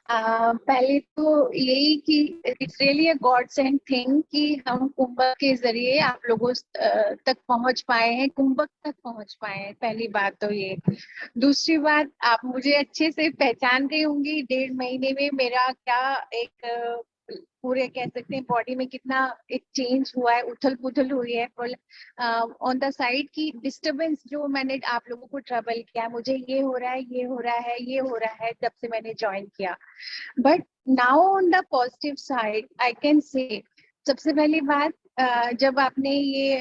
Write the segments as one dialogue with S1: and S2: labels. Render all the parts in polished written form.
S1: पहले तो यही कि it's really a God send thing कि हम कुंभक के जरिए आप लोगों तक पहुंच पाए हैं, कुंभक तक पहुंच पाए हैं। पहली बात तो ये। दूसरी बात, आप मुझे अच्छे से पहचान गई होंगी 1.5 महीने में मेरा क्या एक पूरे कह सकते हैं बॉडी में कितना एक चेंज हुआ है, उथल पुथल हुई है ऑन द साइड की डिस्टरबेंस। जो मैंने आप लोगों को ट्रबल किया, मुझे ये हो रहा है, ये हो रहा है, ये हो रहा है जब से मैंने ज्वाइन किया। But now on the positive side I can say, सबसे पहली बात, जब आपने ये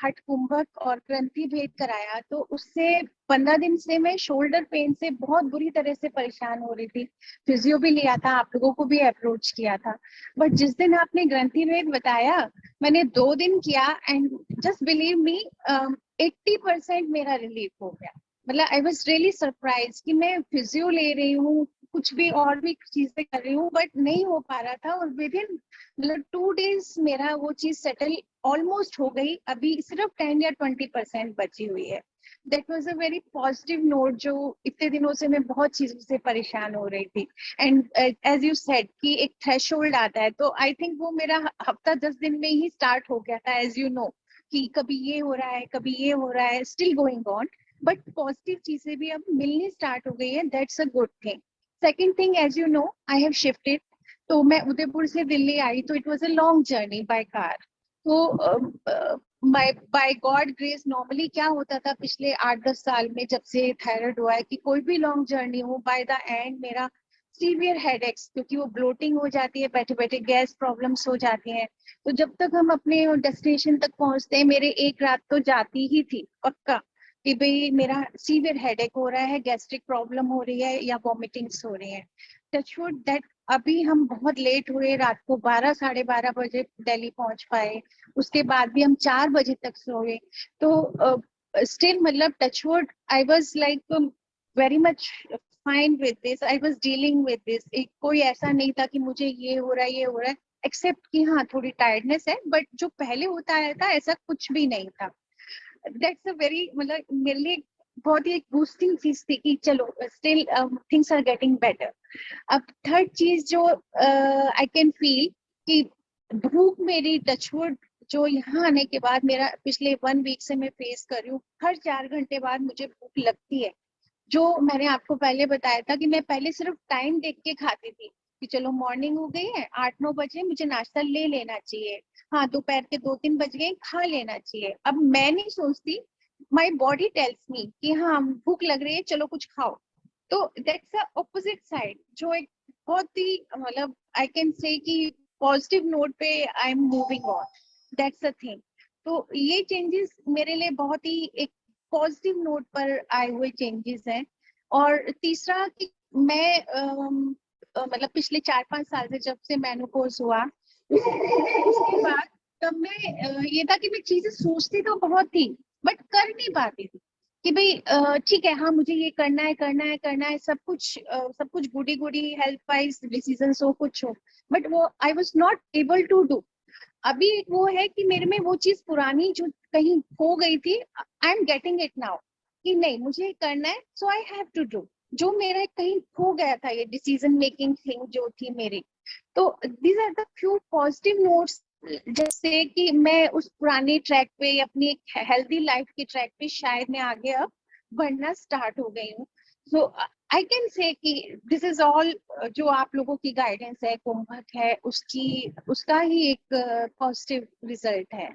S1: हठ कुंभक और ग्रंथि भेद कराया तो उससे 15 दिन से मैं शोल्डर पेन से बहुत बुरी तरह से परेशान हो रही थी। फिजियो भी लिया था, आप लोगों को भी अप्रोच किया था। बट जिस दिन आपने ग्रंथि भेद बताया, मैंने 2 दिन किया एंड जस्ट बिलीव मी, 80% मेरा रिलीफ हो गया। मतलब आई वॉज रियली सरप्राइज कि मैं फिजियो ले रही हूँ, कुछ भी और भी चीजें कर रही हूँ, बट नहीं हो पा रहा था। और विद इन मतलब 2 डेज मेरा वो चीज सेटल ऑलमोस्ट हो गई। अभी सिर्फ 10 या 20% बची हुई है। That was a very positive note, जो इतने दिनों से मैं बहुत चीजों से परेशान हो रही थी। एंड एज यू सेड कि एक थ्रेशोल्ड आता है, तो आई थिंक वो मेरा हफ्ता 10 दिन में ही स्टार्ट हो गया था। एज यू नो कि कभी ये हो रहा है, कभी ये हो रहा है, still going on, but positive चीजें भी अब मिलनी स्टार्ट हो गई है। That's a good thing. Second thing, as you know, I have shifted. तो मैं उदयपुर से दिल्ली आई, तो it was a long journey by car. तो बाय गॉड ग्रेस, नॉर्मली क्या होता था पिछले 8-10 साल में जब से थायराइड हुआ है कि कोई भी लॉन्ग जर्नी हो, बाय द एंड मेरा सीवियर हेडेक्स, क्योंकि वो ब्लोटिंग हो जाती है, बैठे बैठे गैस प्रॉब्लम्स हो जाती हैं। तो जब तक हम अपने डेस्टिनेशन तक पहुंचते हैं, मेरे एक रात तो जाती ही थी पक्का कि भाई मेरा सीवियर हेडेक हो रहा है, गैस्ट्रिक प्रॉब्लम हो रही है या वॉमिटिंग्स हो रही है। टचवुड दैट अभी हम बहुत लेट हुए, रात को 12-12:30 बजे दिल्ली पहुंच पाए। उसके बाद भी हम 4 बजे तक सोए। तो स्टिल मतलब touchwood I was like very much fine with this, I was dealing with this. कोई ऐसा नहीं था कि मुझे ये हो रहा है, ये हो रहा है, एक्सेप्ट कि हाँ थोड़ी टायर्डनेस है, बट जो पहले होता आया था ऐसा कुछ भी नहीं था। दैट्स अ वेरी, मतलब मेरे लिए बहुत ही एक बूस्टिंग चीज थी कि चलो still things are getting better. अब थर्ड चीज जो आई कैन फील कि भूख मेरी टचवुड जो यहाँ आने के बाद मेरा पिछले 1 वीक से मैं फेस कर रही हूँ, हर 4 घंटे बाद मुझे भूख लगती है। जो मैंने आपको पहले बताया था कि मैं पहले सिर्फ टाइम देख के खाती थी कि चलो मॉर्निंग हो गई है, 8-9 बजे मुझे नाश्ता ले लेना चाहिए, हाँ दोपहर के 2-3 बज गए खा लेना चाहिए। अब मैं नहीं सोचती, माई बॉडी टेल्स मी कि हाँ भूख लग रही है, चलो कुछ खाओ। तो दैट्स अ ऑपोजिट साइड, जो एक बहुत ही मतलब आई कैन से कि पॉजिटिव नोट पे I am moving on. That's a thing. तो ये चेंजेस मेरे लिए बहुत ही एक पॉजिटिव नोट पर आए हुए चेंजेस हैं। और तीसरा कि मैं मतलब पिछले 4-5 साल से जब से मेनोपॉज हुआ, उसके बाद तब मैं ये था कि मैं चीजें सोचती तो बहुत थी, बट कर नहीं पाती थी कि भाई ठीक है, हाँ मुझे ये करना है, करना है, करना है, सब कुछ goody goody health wise decision हो, कुछ हो, बट वो I was not able to do. अभी वो है कि मेरे में वो चीज पुरानी जो कहीं खो गई थी, I am getting it now कि नहीं मुझे करना है, सो आई हैव टू डू। जो मेरा कहीं खो गया था, ये डिसीजन मेकिंग थिंग जो थी मेरी। तो these are the few positive notes, जैसे कि मैं उस पुराने ट्रैक पे, अपनी एक हेल्दी लाइफ के ट्रैक पे शायद मैं आगे अब बढ़ना स्टार्ट हो गई हूँ। सो आई कैन से कि दिस इज ऑल, जो आप लोगों की गाइडेंस है, कुंभक है, उसका ही एक पॉजिटिव रिजल्ट है।